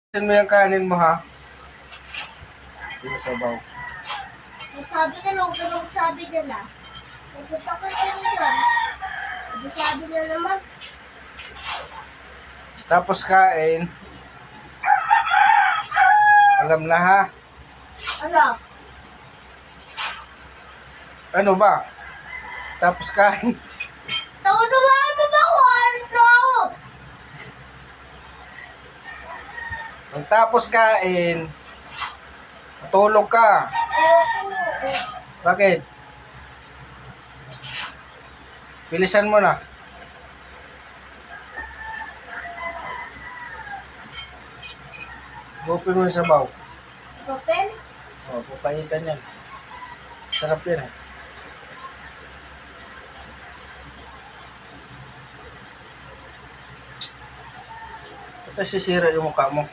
Saan mo yung kanin mo, ha? Yung sabaw. Sabi na lang, ganun sabi na na. Kasi bakit yun yun? Sabi na naman. Tapos kain. Alam na, ha? Ano? Ano ba? Tapos kain. Tawa-tawaan mo ba ako? Alis na ako. Pagtapos kain, matulog ka. Ayoko. Bakit? Bilisan mo na. Gupin mo yung sabaw. Open? O, pupahitan yan. Sarap yan, eh. Ito sisira yung mukha mo.